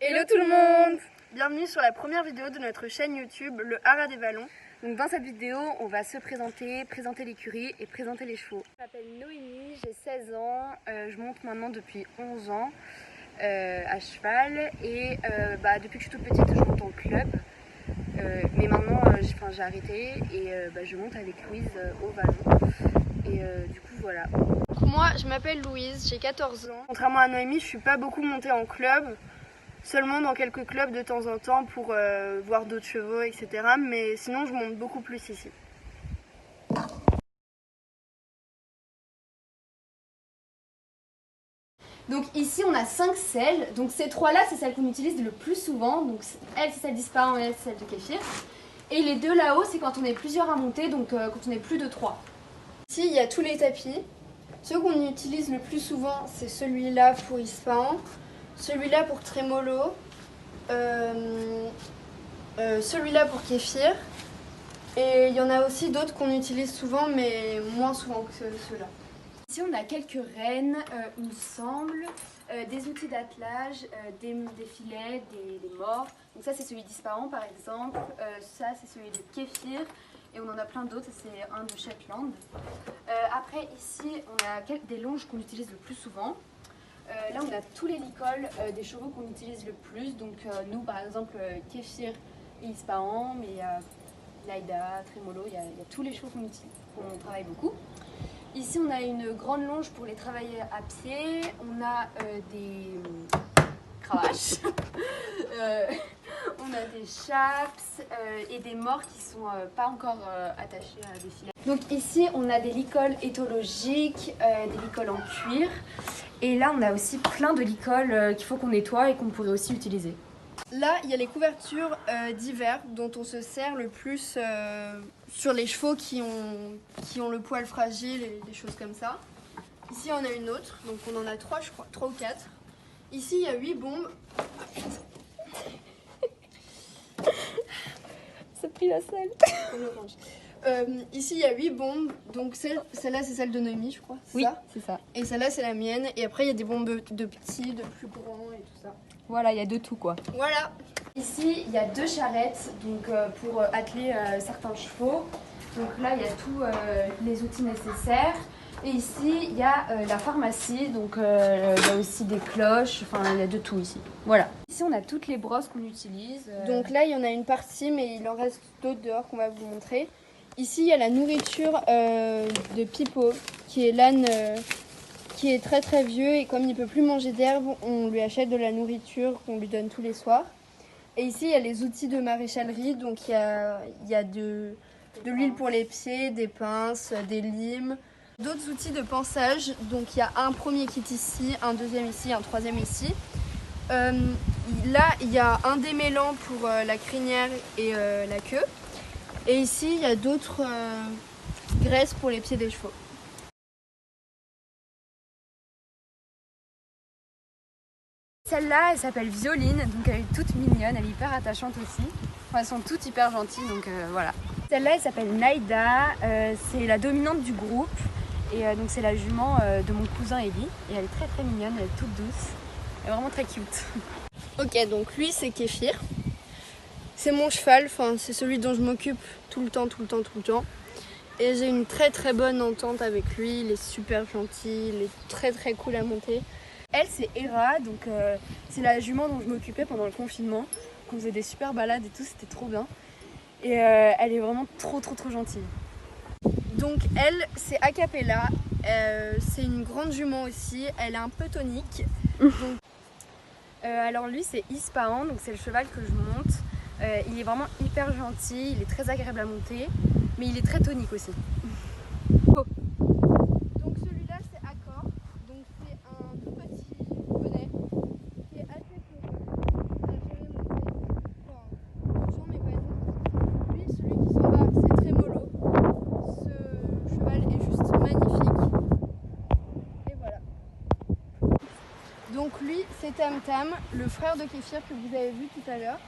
Hello tout le monde! Bienvenue sur la première vidéo de notre chaîne YouTube, le Haras des Vallons. Donc dans cette vidéo, on va se présenter l'écurie et présenter les chevaux. Je m'appelle Noémie, j'ai 16 ans, je monte maintenant depuis 11 ans à cheval et depuis que je suis toute petite, je monte en club. Mais maintenant, j'ai arrêté et je monte avec Louise au Vallon. Et du coup, voilà. Donc, moi, je m'appelle Louise, j'ai 14 ans. Contrairement à Noémie, je suis pas beaucoup montée en club. Seulement dans quelques clubs de temps en temps pour voir d'autres chevaux, etc. Mais sinon, je monte beaucoup plus ici. Donc ici on a 5 selles, donc ces 3 là c'est celles qu'on utilise le plus souvent, donc elle c'est celle d'Ispahan et elle c'est celle de Kéfir. Et les deux là-haut c'est quand on est plusieurs à monter, donc quand on est plus de 3. Ici il y a tous les tapis. Ceux qu'on utilise le plus souvent c'est celui-là pour Ispahan, celui-là pour Trémolo, celui-là pour Kéfir. Et il y en a aussi d'autres qu'on utilise souvent mais moins souvent que ceux-là. Ici on a quelques rênes, il me semble, des outils d'attelage, des filets, des morts. Donc ça c'est celui d'Ispahan par exemple, ça c'est celui de Kéfir et on en a plein d'autres, c'est un de Shetland. Après ici on a des longes qu'on utilise le plus souvent. Là on a tous les licoles des chevaux qu'on utilise le plus, donc nous par exemple Kéfir et Ispahan, mais il y a Naïda, Trémolo, il y a tous les chevaux qu'on travaille beaucoup. Ici, on a une grande longe pour les travailler à pied. On a des cravaches. On a des chaps et des morts qui sont pas encore attachés à des filets. Donc ici, on a des licoles éthologiques, des licoles en cuir. Et là, on a aussi plein de licoles qu'il faut qu'on nettoie et qu'on pourrait aussi utiliser. Là, il y a les couvertures d'hiver dont on se sert le plus sur les chevaux qui ont le poil fragile et des choses comme ça. Ici, on a une autre, donc on en a 3, je crois, 3 ou 4. Ici, il y a 8 bombes. Ça a pris la selle. Ici, il y a 8 bombes, donc celle-là, c'est celle de Noémie, je crois. Oui, c'est ça. Et celle-là, c'est la mienne. Et après, il y a des bombes de petits, de plus grands et tout ça. Voilà, il y a de tout quoi. Voilà. Ici, il y a 2 charrettes donc, pour atteler certains chevaux. Donc là, il y a tous les outils nécessaires. Et ici, il y a la pharmacie. Donc il y a aussi des cloches. Enfin, il y a de tout ici. Voilà. Ici, on a toutes les brosses qu'on utilise. Donc là, il y en a une partie, mais il en reste d'autres dehors qu'on va vous montrer. Ici, il y a la nourriture de Pipo, qui est l'âne qui est très très vieux. Et comme il ne peut plus manger d'herbe, on lui achète de la nourriture qu'on lui donne tous les soirs. Et ici, il y a les outils de maréchalerie. Donc il y a de l'huile pour les pieds, des pinces, des limes. D'autres outils de pansage. Donc il y a un premier kit ici, un deuxième ici, un troisième ici. Là, il y a un démêlant pour la crinière et la queue. Et ici, il y a d'autres graisses pour les pieds des chevaux. Celle-là, elle s'appelle Violine, donc elle est toute mignonne, elle est hyper attachante aussi. Enfin, elles sont toutes hyper gentilles, donc voilà. Celle-là, elle s'appelle Naïda, c'est la dominante du groupe. Et donc c'est la jument de mon cousin Eli. Et elle est très très mignonne, elle est toute douce. Elle est vraiment très cute. Ok, donc lui, c'est Kéfir. C'est mon cheval, enfin, c'est celui dont je m'occupe tout le temps. Et j'ai une très très bonne entente avec lui, il est super gentil, il est très très cool à monter. Elle, c'est Hera, donc c'est la jument dont je m'occupais pendant le confinement. On faisait des super balades et tout, c'était trop bien. Et elle est vraiment trop gentille. Donc elle, c'est Acapella, c'est une grande jument aussi, elle est un peu tonique. Donc, alors lui, c'est Ispahan, donc c'est le cheval que je monte. Il est vraiment hyper gentil, il est très agréable à monter, mais il est très tonique aussi. Donc celui-là c'est Accor, donc c'est un tout petit poney qui est assez peureux à gérer monter. Enfin, gens mais pas énorme. Lui, celui qui s'en va, c'est Trémolo. Ce cheval est juste magnifique. Et voilà. Donc lui c'est Tam Tam, le frère de Kéfir que vous avez vu tout à l'heure.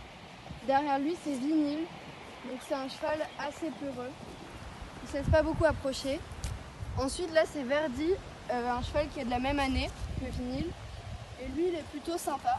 Derrière lui, c'est Vinyle, donc c'est un cheval assez peureux. Il ne se laisse pas beaucoup approcher. Ensuite, là, c'est Verdi, un cheval qui est de la même année que Vinyle. Et lui, il est plutôt sympa.